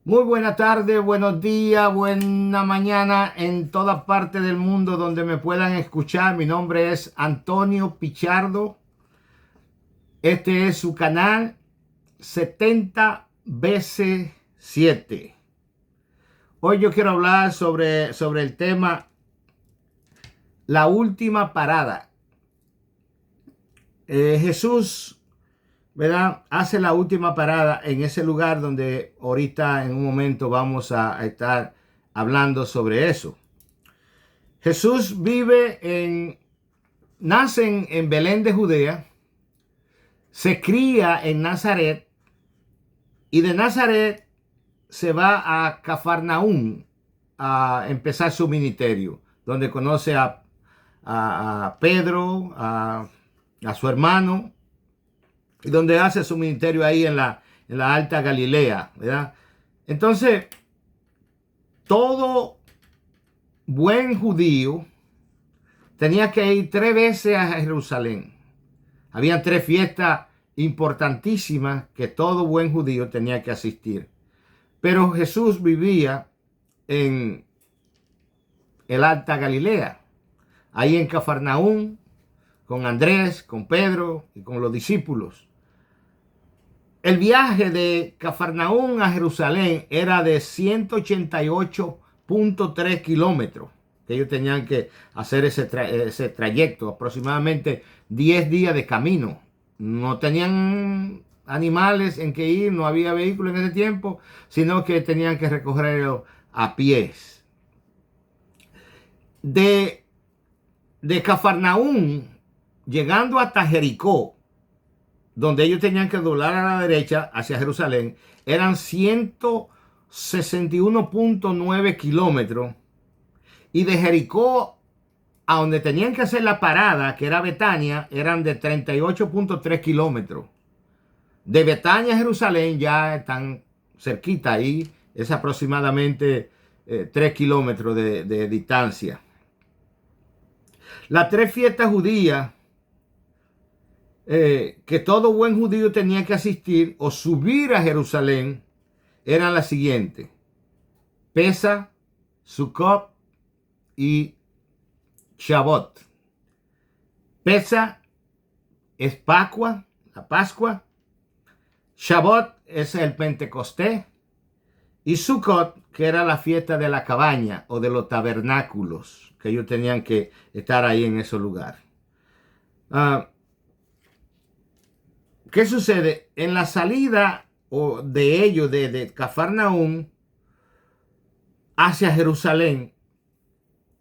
Muy buena tarde, buenos días, buena mañana en toda parte del mundo donde me puedan escuchar. Mi nombre es Antonio Pichardo. Este es su canal 70 veces 7. Hoy yo quiero hablar sobre el tema la última parada. Jesús, ¿verdad? Hace la última parada en ese lugar donde ahorita en un momento vamos a estar hablando sobre eso. Jesús nace en Belén de Judea, se cría en Nazaret y de Nazaret se va a Cafarnaúm a empezar su ministerio, donde conoce a Pedro, a su hermano, y donde hace su ministerio ahí en la Alta Galilea, ¿verdad? Entonces, todo buen judío tenía que ir 3 veces a Jerusalén. Habían 3 fiestas importantísimas que todo buen judío tenía que asistir. Pero Jesús vivía en el Alta Galilea, ahí en Cafarnaúm, con Andrés, con Pedro y con los discípulos. El viaje de Cafarnaúm a Jerusalén era de 188.3 kilómetros, que ellos tenían que hacer ese trayecto, aproximadamente 10 días de camino. No tenían animales en que ir, no había vehículos en ese tiempo, sino que tenían que recorrerlo a pies. De Cafarnaúm, llegando hasta Jericó, donde ellos tenían que doblar a la derecha hacia Jerusalén, eran 161.9 kilómetros. Y de Jericó a donde tenían que hacer la parada, que era Betania, eran de 38.3 kilómetros. De Betania a Jerusalén ya están cerquita, ahí es aproximadamente 3 kilómetros de distancia. Las 3 fiestas judías que todo buen judío tenía que asistir o subir a Jerusalén eran las siguientes: Pesa, Sukkot y Shavuot. Pesa es Pascua, la Pascua. Shavuot es el Pentecostés. Y Sukkot, que era la fiesta de la cabaña o de los tabernáculos, que ellos tenían que estar ahí en ese lugar. ¿Qué sucede? En la salida de ellos, de Cafarnaúm hacia Jerusalén,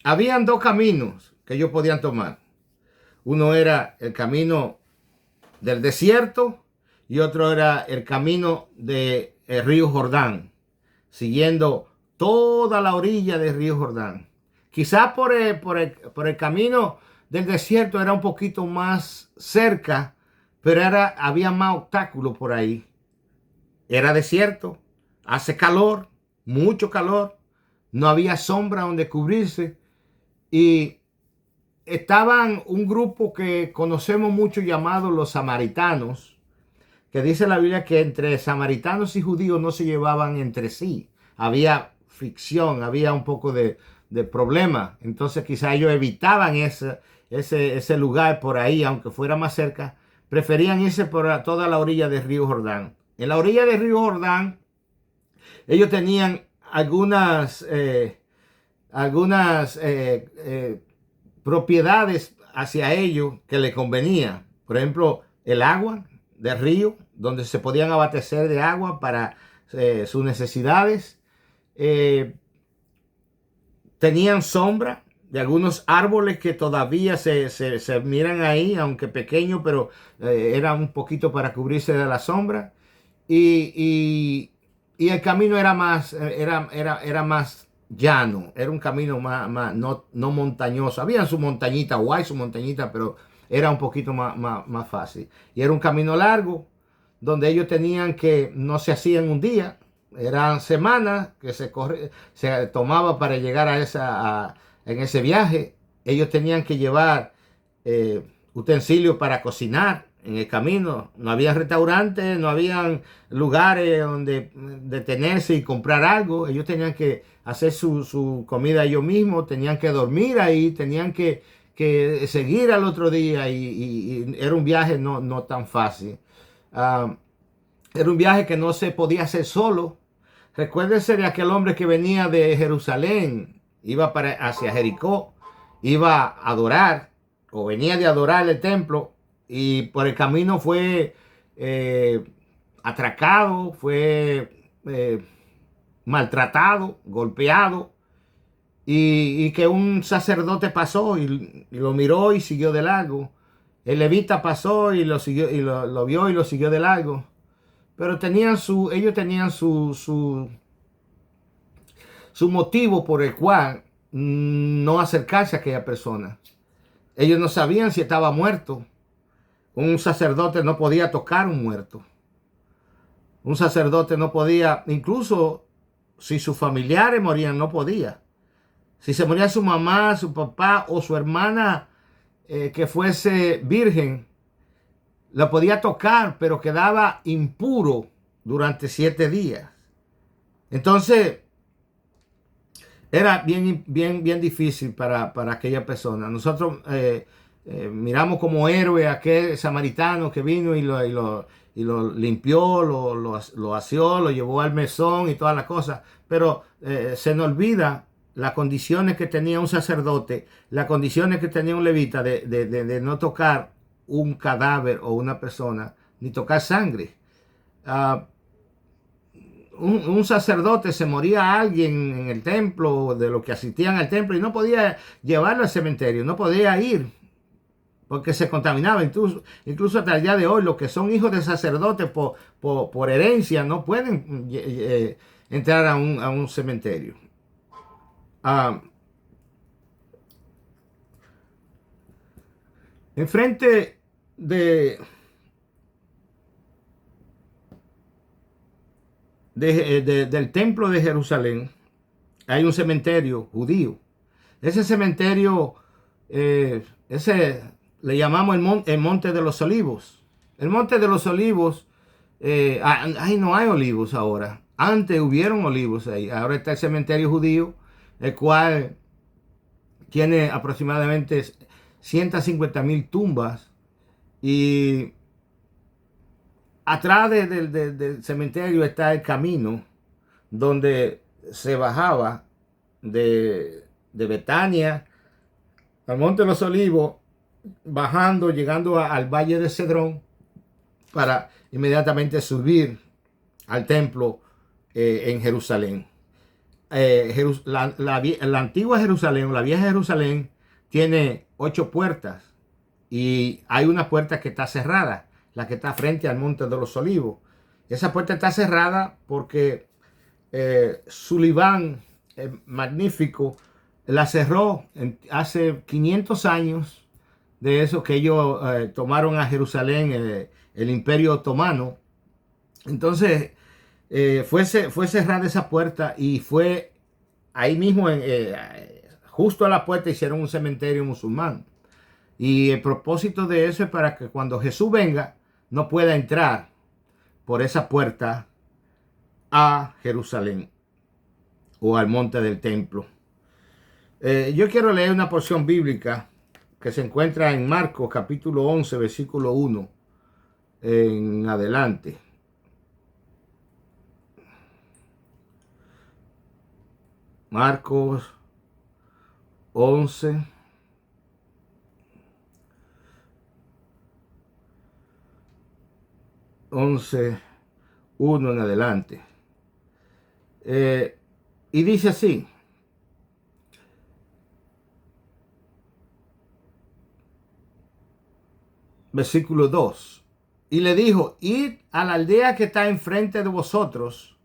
habían 2 caminos que ellos podían tomar. Uno era el camino del desierto y otro era el camino del río Jordán, siguiendo toda la orilla del río Jordán. Quizás por el camino del desierto era un poquito más cerca, pero había más obstáculos por ahí. Era desierto, hace calor, mucho calor, no había sombra donde cubrirse. Y estaban un grupo que conocemos mucho llamado los samaritanos, que dice la Biblia que entre samaritanos y judíos no se llevaban entre sí. Había fricción, había un poco de problema. Entonces quizá ellos evitaban ese lugar por ahí, aunque fuera más cerca. Preferían irse por toda la orilla del río Jordán. En la orilla del río Jordán, ellos tenían algunas propiedades hacia ellos que les convenía. Por ejemplo, el agua del río, donde se podían abastecer de agua para sus necesidades. Tenían sombra de algunos árboles que todavía se miran ahí, aunque pequeños, pero eran un poquito para cubrirse de la sombra. Y el camino era más llano, era un camino más no montañoso. Había su montañita, guay, su montañita, pero era un poquito más fácil. Y era un camino largo, donde ellos tenían que, no se hacían un día, eran semanas que se tomaba para llegar en ese viaje. Ellos tenían que llevar utensilios para cocinar. en el camino. No había restaurantes, no había lugares donde detenerse y comprar algo. Ellos tenían que hacer su comida ellos mismos, tenían que dormir ahí, tenían que seguir al otro día y era un viaje no tan fácil. Ah, era un viaje que no se podía hacer solo. Recuérdese de aquel hombre que venía de Jerusalén, iba hacia Jericó, iba a adorar o venía de adorar el templo y por el camino fue atracado, fue maltratado, golpeado y que un sacerdote pasó y lo miró y siguió de largo. El levita pasó y lo siguió y lo vio y lo siguió de largo. Pero ellos tenían su motivo por el cual no acercarse a aquella persona. Ellos no sabían si estaba muerto. Un sacerdote no podía tocar un muerto. Un sacerdote no podía, incluso si sus familiares morían, no podía. Si se moría su mamá, su papá o su hermana que fuese virgen, la podía tocar, pero quedaba impuro durante 7 días. Entonces, era bien difícil para aquella persona. Nosotros miramos como héroe a aquel samaritano que vino y lo limpió, lo aseó, lo llevó al mesón y todas las cosas. Pero se nos olvida las condiciones que tenía un sacerdote, las condiciones que tenía un levita de no tocar un cadáver o una persona, ni tocar sangre. Un sacerdote se moría a alguien en el templo, de los que asistían al templo, y no podía llevarlo al cementerio, no podía ir, porque se contaminaba. Incluso hasta el día de hoy, los que son hijos de sacerdotes por herencia no pueden entrar a un cementerio. Enfrente del templo de Jerusalén hay un cementerio judío. Ese cementerio, ese le llamamos el Monte de los Olivos. El Monte de los Olivos, ahí no hay olivos ahora. Antes hubieron olivos ahí. Ahora está el cementerio judío, el cual tiene aproximadamente 150,000 tumbas. Y atrás del cementerio está el camino donde se bajaba de Betania al Monte de los Olivos, bajando, llegando al Valle de Cedrón, para inmediatamente subir al templo en Jerusalén. La antigua Jerusalén, la vieja Jerusalén, tiene 8 puertas y hay una puerta que está cerrada, la que está frente al Monte de los Olivos. Esa puerta está cerrada porque Sullivan, magnífico, la cerró hace 500 años de eso, que ellos tomaron a Jerusalén, el Imperio Otomano. Entonces fue cerrada esa puerta y fue ahí mismo, justo a la puerta, hicieron un cementerio musulmán. Y el propósito de eso es para que cuando Jesús venga no pueda entrar por esa puerta a Jerusalén o al monte del templo. Yo quiero leer una porción bíblica que se encuentra en Marcos capítulo 11, versículo 1 en adelante. Marcos 11, uno en adelante. Y dice así: versículo 2. Y le dijo: id a la aldea que está enfrente de vosotros,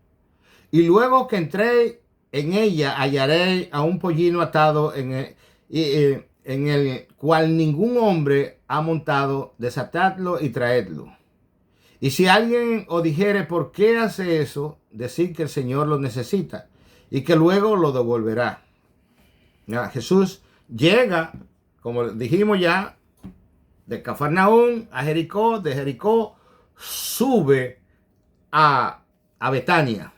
y luego que entréis en ella hallaréis a un pollino atado en el cual ningún hombre ha montado. Desatadlo y traedlo. Y si alguien os dijere por qué hace eso, decid que el Señor lo necesita y que luego lo devolverá. Jesús llega, como dijimos ya, de Cafarnaúm a Jericó, de Jericó sube a Betania.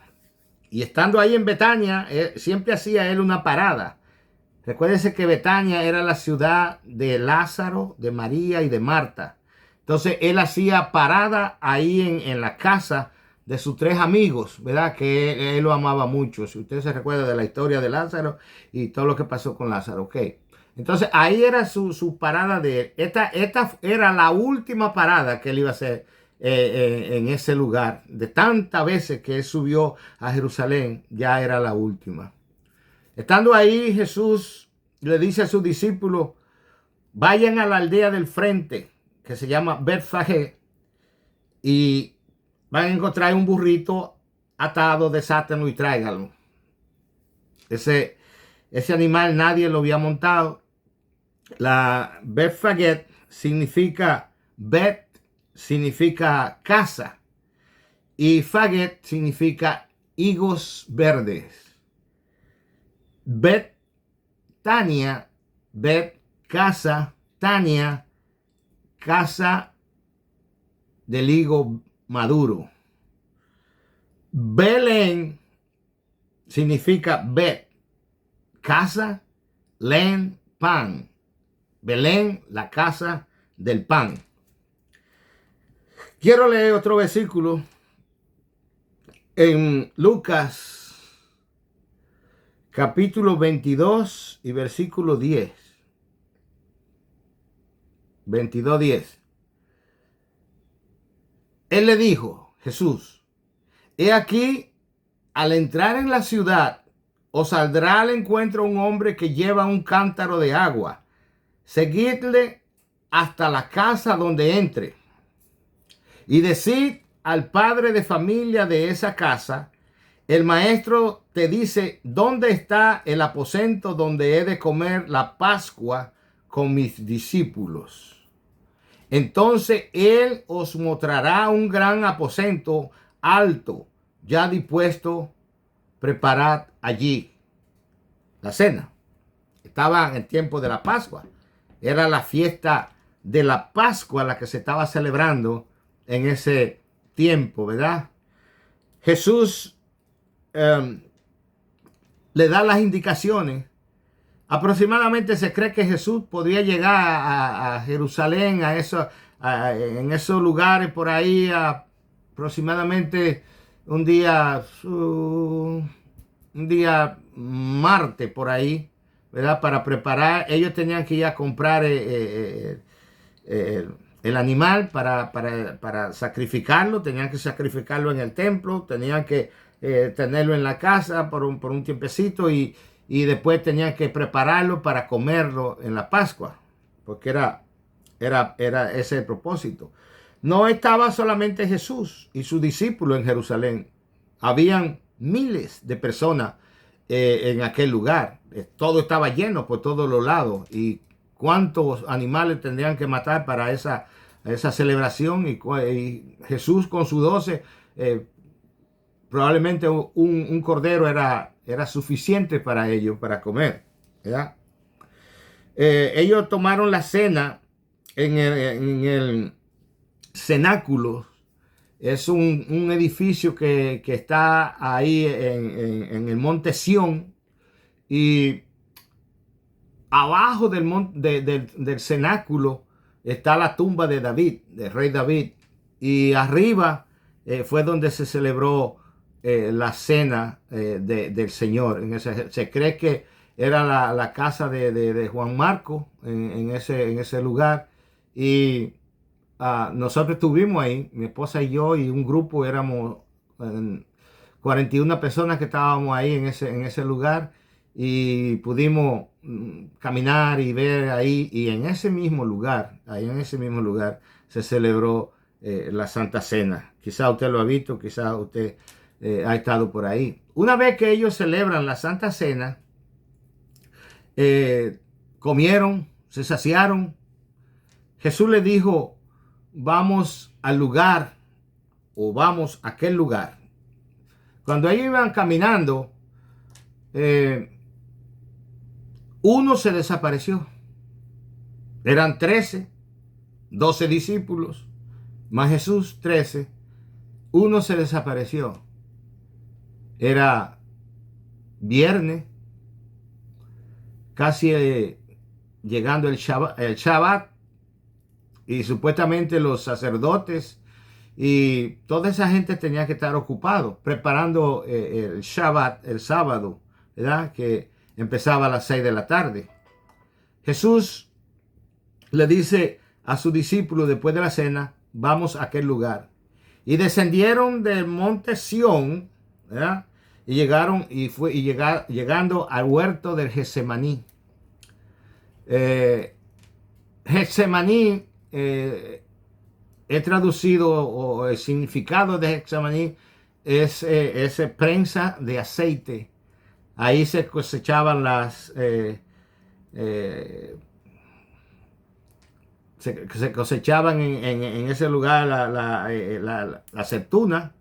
Y estando ahí en Betania, siempre hacía él una parada. Recuérdense que Betania era la ciudad de Lázaro, de María y de Marta. Entonces él hacía parada ahí en la casa de sus tres amigos, ¿verdad? Que él lo amaba mucho. Si usted se recuerda de la historia de Lázaro y todo lo que pasó con Lázaro, ok. Entonces ahí era su parada de él. Esta era la última parada que él iba a hacer en ese lugar. De tantas veces que él subió a Jerusalén, ya era la última. Estando ahí, Jesús le dice a sus discípulos, vayan a la aldea del frente, que se llama Betfagé, y van a encontrar un burrito atado, desátenlo y tráiganlo. Ese animal nadie lo había montado. La Betfagé significa, Bet significa casa, y Faget significa higos verdes. Bet Tania, Bet casa, Tania, casa del higo maduro. Belén significa Bet, casa, len, pan. Belén, la casa del pan. Quiero leer otro versículo en Lucas capítulo 22 y versículo 10. 22:10. Él le dijo, Jesús, he aquí, al entrar en la ciudad, os saldrá al encuentro un hombre que lleva un cántaro de agua. Seguidle hasta la casa donde entre. Y decid al padre de familia de esa casa, el maestro te dice, ¿dónde está el aposento donde he de comer la Pascua con mis discípulos? Entonces él os mostrará un gran aposento alto, ya dispuesto, preparad allí. La cena. Estaba en el tiempo de la Pascua. Era la fiesta de la Pascua la que se estaba celebrando en ese tiempo, ¿verdad? Jesús le da las indicaciones. Aproximadamente se cree que Jesús podría llegar a Jerusalén, en esos lugares por ahí, aproximadamente un día martes por ahí, ¿verdad? Para preparar, ellos tenían que ir a comprar el animal para sacrificarlo, tenían que sacrificarlo en el templo, tenían que tenerlo en la casa por un tiempecito y después tenían que prepararlo para comerlo en la Pascua, porque era ese el propósito. No estaba solamente Jesús y sus discípulos en Jerusalén, habían miles de personas en aquel lugar. Todo estaba lleno por todos los lados y cuántos animales tendrían que matar para esa celebración y Jesús con sus 12 probablemente un cordero era suficiente para ellos para comer, ¿verdad? Ellos tomaron la cena en el cenáculo. Es un edificio que está ahí en el monte Sión, y abajo del cenáculo está la tumba de David, del rey David, y arriba fue donde se celebró la cena del Señor. Se cree que era la casa de Juan Marco en ese lugar, y nosotros estuvimos ahí, mi esposa y yo y un grupo, éramos 41 personas que estábamos ahí en ese lugar, y pudimos caminar y ver ahí, y en ese mismo lugar se celebró la Santa Cena. Quizá usted lo ha visto, quizá usted ha estado por ahí. Una vez que ellos celebran la Santa Cena, comieron, se saciaron. Jesús les dijo, vamos al lugar, o vamos a aquel lugar. Cuando ellos iban caminando, uno se desapareció. Eran 13, 12 discípulos, más Jesús, 13. Uno se desapareció. Era viernes, casi llegando el Shabbat, y supuestamente los sacerdotes y toda esa gente tenía que estar ocupado preparando el Shabbat, el sábado, ¿verdad? Que empezaba a las 6 de la tarde. Jesús le dice a su discípulo después de la cena, vamos a aquel lugar. Y descendieron del monte Sión, ¿verdad? Y llegando al huerto del Getsemaní. Getsemaní, he traducido, o el significado de Getsemaní es prensa de aceite. Ahí se cosechaban se cosechaban en ese lugar la aceituna,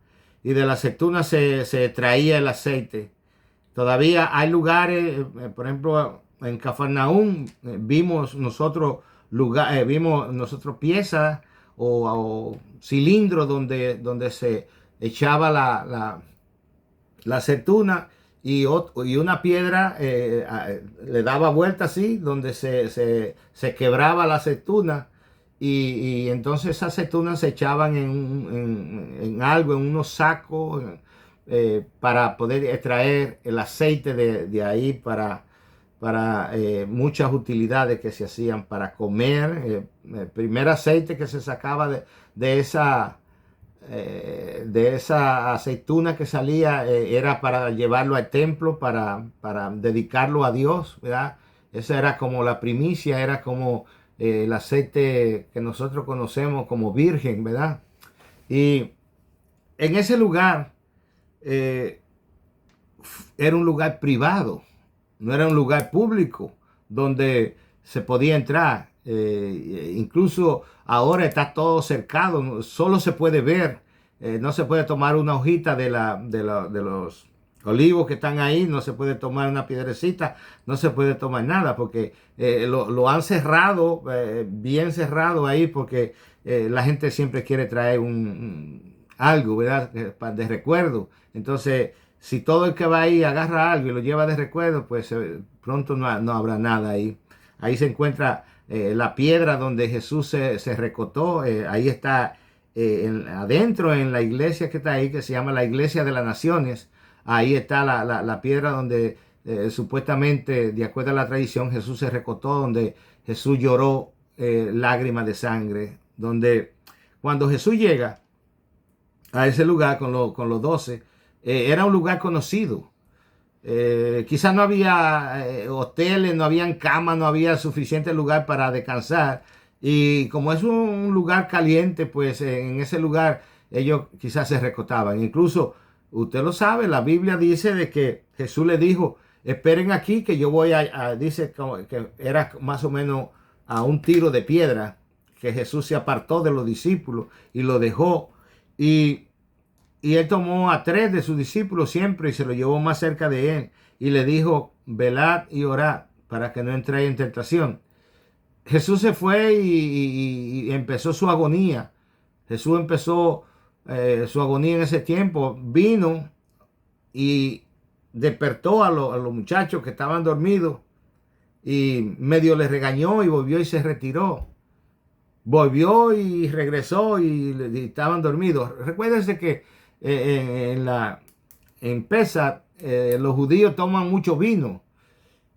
y de la aceituna se traía el aceite. Todavía hay lugares, por ejemplo, en Cafarnaúm, vimos nosotros piezas o cilindros donde se echaba la aceituna, y una piedra le daba vuelta así, donde se quebraba la aceituna, y entonces esas aceitunas se echaban en algo, en unos sacos, para poder extraer el aceite de ahí para muchas utilidades que se hacían para comer. El primer aceite que se sacaba de esa aceituna que salía era para llevarlo al templo, para dedicarlo a Dios, ¿verdad? Esa era como la primicia, era como el aceite que nosotros conocemos como virgen, ¿verdad? Y en ese lugar era un lugar privado, no era un lugar público donde se podía entrar. Incluso ahora está todo cercado, solo se puede ver, no se puede tomar una hojita de los olivos que están ahí, no se puede tomar una piedrecita, no se puede tomar nada, porque lo han cerrado, bien cerrado ahí, porque la gente siempre quiere traer algo, ¿verdad? De recuerdo. Entonces, si todo el que va ahí agarra algo y lo lleva de recuerdo, pues pronto no habrá nada ahí. Ahí se encuentra la piedra donde Jesús se recostó. Ahí está adentro en la iglesia que está ahí, que se llama la Iglesia de las Naciones. Ahí está la piedra donde supuestamente, de acuerdo a la tradición, Jesús se recostó, donde Jesús lloró lágrimas de sangre. Donde cuando Jesús llega a ese lugar con los 12, era un lugar conocido. Quizás no había hoteles, no habían camas, no había suficiente lugar para descansar. Y como es un lugar caliente, pues en ese lugar ellos quizás se recostaban. Incluso, usted lo sabe, la Biblia dice de que Jesús le dijo, esperen aquí que yo voy dice que era más o menos a un tiro de piedra, que Jesús se apartó de los discípulos y lo dejó. Y él tomó a 3 de sus discípulos siempre y se lo llevó más cerca de él. Y le dijo, velad y orad para que no entréis en tentación. Jesús se fue y empezó su agonía. Jesús empezó su agonía en ese tiempo. Vino y despertó a los muchachos que estaban dormidos. Y medio les regañó y volvió y se retiró. Volvió y regresó y estaban dormidos. Recuérdense que en Pesach los judíos toman mucho vino,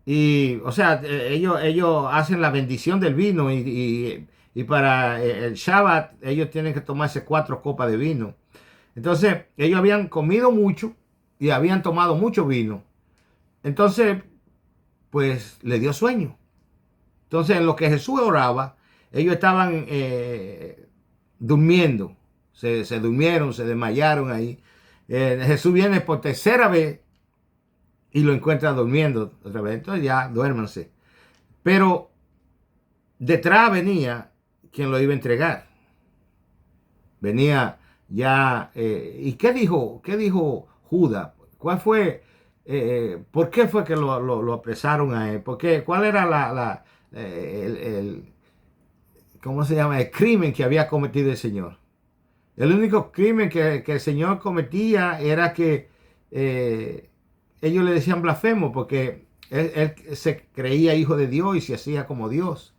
y o sea, ellos hacen la bendición del vino, y para el Shabbat ellos tienen que tomarse 4 copas de vino. Entonces ellos habían comido mucho y habían tomado mucho vino. Entonces pues le dio sueño. Entonces en lo que Jesús oraba, ellos estaban durmiendo. Se durmieron, se desmayaron ahí. Jesús viene por tercera vez y lo encuentra durmiendo otra vez. Entonces ya, duérmanse. Pero detrás venía quien lo iba a entregar. Venía ya. ¿Y qué dijo Judas? ¿Cuál fue? ¿Por qué fue que lo apresaron a él? ¿Cuál era ¿cómo se llama? El crimen que había cometido el Señor. El único crimen que el Señor cometía era que ellos le decían blasfemo porque él se creía hijo de Dios y se hacía como Dios.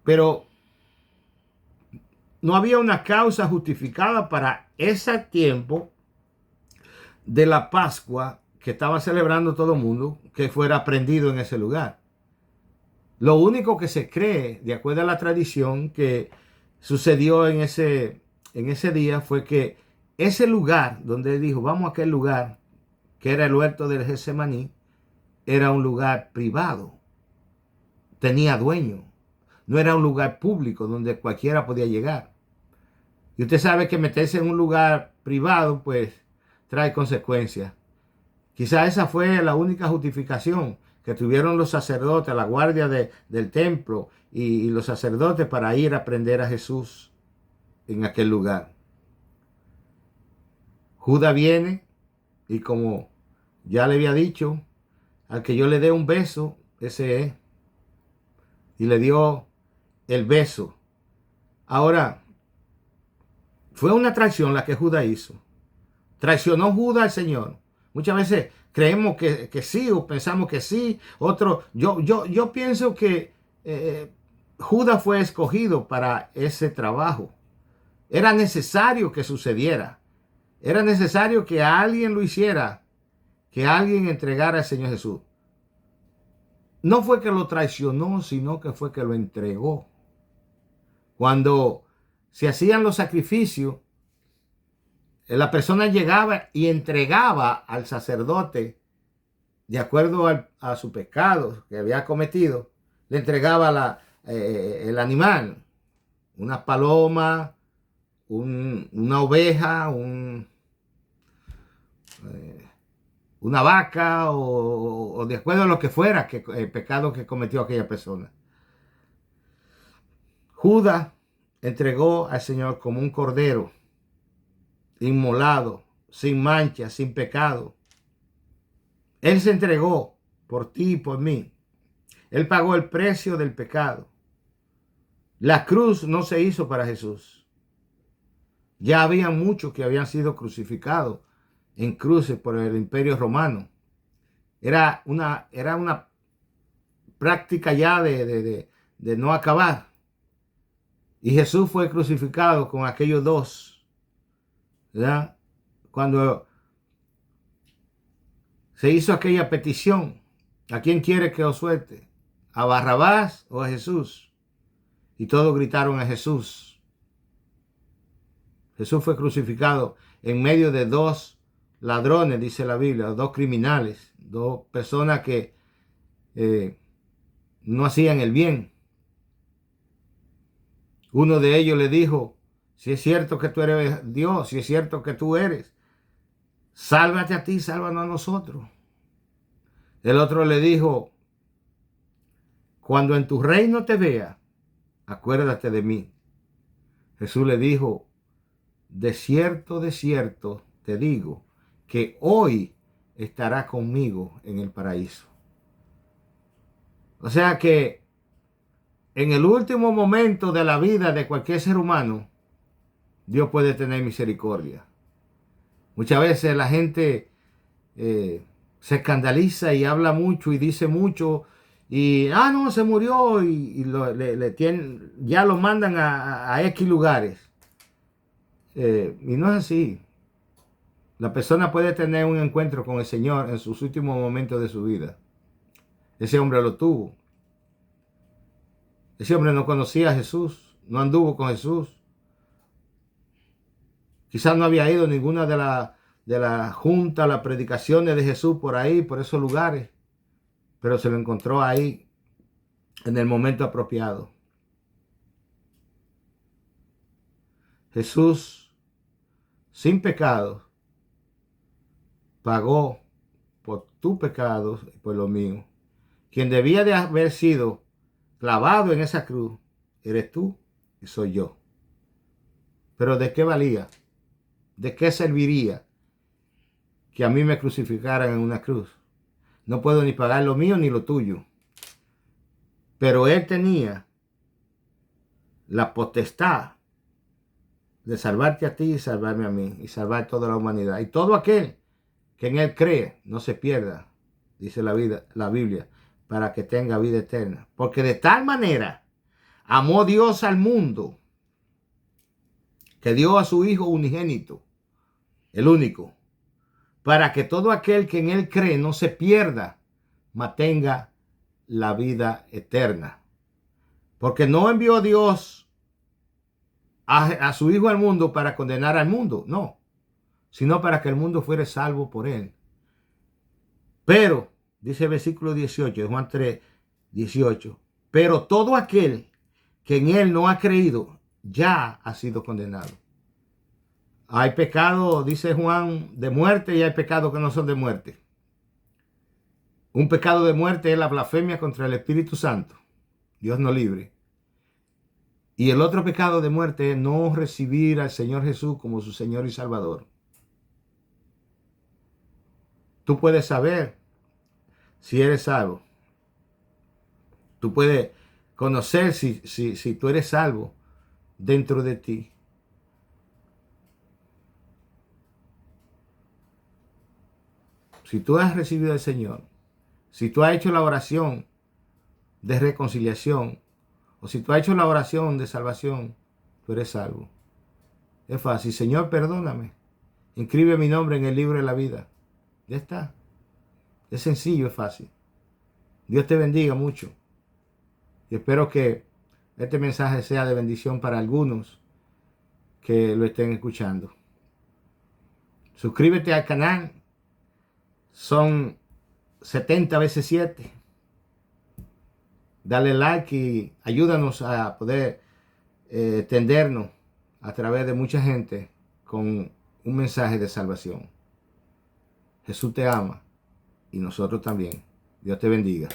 Pero no había una causa justificada para ese tiempo de la Pascua que estaba celebrando todo el mundo que fuera prendido en ese lugar. Lo único que se cree, de acuerdo a la tradición, que sucedió en ese día fue que ese lugar donde él dijo, vamos a aquel lugar, que era el huerto del Getsemaní, era un lugar privado, tenía dueño, no era un lugar público donde cualquiera podía llegar. Y usted sabe que meterse en un lugar privado, pues, trae consecuencias. Quizá esa fue la única justificación que tuvieron los sacerdotes, la guardia del templo y los sacerdotes para ir a prender a Jesús en aquel lugar. Judas viene y como ya le había dicho, al que yo le dé un beso, ese es. Y le dio el beso. Ahora, fue una traición la que Judas hizo. Traicionó Judas al Señor. Muchas veces creemos que sí o pensamos que sí. Yo pienso que Judas fue escogido para ese trabajo. Era necesario que sucediera. Era necesario que alguien lo hiciera. Que alguien entregara al Señor Jesús. No fue que lo traicionó, sino que fue que lo entregó. Cuando se hacían los sacrificios, la persona llegaba y entregaba al sacerdote, de acuerdo a su pecado que había cometido, le entregaba el animal, una paloma, una oveja, una vaca o de acuerdo a lo que fuera el pecado que cometió aquella persona. Judas entregó al Señor como un cordero inmolado, sin mancha, sin pecado. Él se entregó por ti y por mí. Él pagó el precio del pecado. La cruz no se hizo para Jesús. Ya había muchos que habían sido crucificados en cruces por el Imperio Romano. Era una práctica ya de no acabar. Y Jesús fue crucificado con aquellos dos, ¿verdad? Cuando se hizo aquella petición, ¿a quién quiere que os suelte? ¿A Barrabás o a Jesús? Y todos gritaron a Jesús. Jesús fue crucificado en medio de dos ladrones, dice la Biblia, dos criminales, dos personas que no hacían el bien. Uno de ellos le dijo, si es cierto que tú eres Dios, si es cierto que tú eres, sálvate a ti, sálvanos a nosotros. El otro le dijo, cuando en tu reino te vea, acuérdate de mí. Jesús le dijo, de cierto te digo, que hoy estará conmigo en el paraíso. O sea que en el último momento de la vida de cualquier ser humano, Dios puede tener misericordia. Muchas veces la gente se escandaliza y habla mucho y dice mucho y, no, se murió y ya lo mandan a X lugares. Y no es así. La persona puede tener un encuentro con el Señor en sus últimos momentos de su vida. Ese hombre lo tuvo. Ese hombre no conocía a Jesús, no anduvo con Jesús. Quizás no había ido a ninguna de la junta, las predicaciones de Jesús por ahí, por esos lugares, pero se lo encontró ahí en el momento apropiado. Jesús, sin pecado, pagó por tu pecado y por lo mío. Quien debía de haber sido clavado en esa cruz, eres tú y soy yo. Pero ¿de qué valía? ¿De qué serviría que a mí me crucificaran en una cruz? No puedo ni pagar lo mío ni lo tuyo. Pero él tenía la potestad de salvarte a ti y salvarme a mí y salvar toda la humanidad. Y todo aquel que en él cree no se pierda, dice la Biblia, para que tenga vida eterna. Porque de tal manera amó Dios al mundo que dio a su Hijo unigénito, el único, para que todo aquel que en él cree no se pierda, mas tenga la vida eterna. Porque no envió Dios a su Hijo al mundo para condenar al mundo, no, sino para que el mundo fuera salvo por él. Pero, dice el versículo 18 de Juan 3, 18, pero todo aquel que en él no ha creído ya ha sido condenado. Hay pecado, dice Juan, de muerte y hay pecados que no son de muerte. Un pecado de muerte es la blasfemia contra el Espíritu Santo. Dios nos libre. Y el otro pecado de muerte es no recibir al Señor Jesús como su Señor y Salvador. Tú puedes saber si eres salvo. Tú puedes conocer si tú eres salvo dentro de ti. Si tú has recibido al Señor, si tú has hecho la oración de reconciliación, o si tú has hecho la oración de salvación, tú eres salvo. Es fácil. Señor, perdóname. Inscribe mi nombre en el libro de la vida. Ya está. Es sencillo, es fácil. Dios te bendiga mucho. Y espero que este mensaje sea de bendición para algunos que lo estén escuchando. Suscríbete al canal. Son 70 veces 7. Dale like y ayúdanos a poder tendernos a través de mucha gente con un mensaje de salvación. Jesús te ama y nosotros también. Dios te bendiga.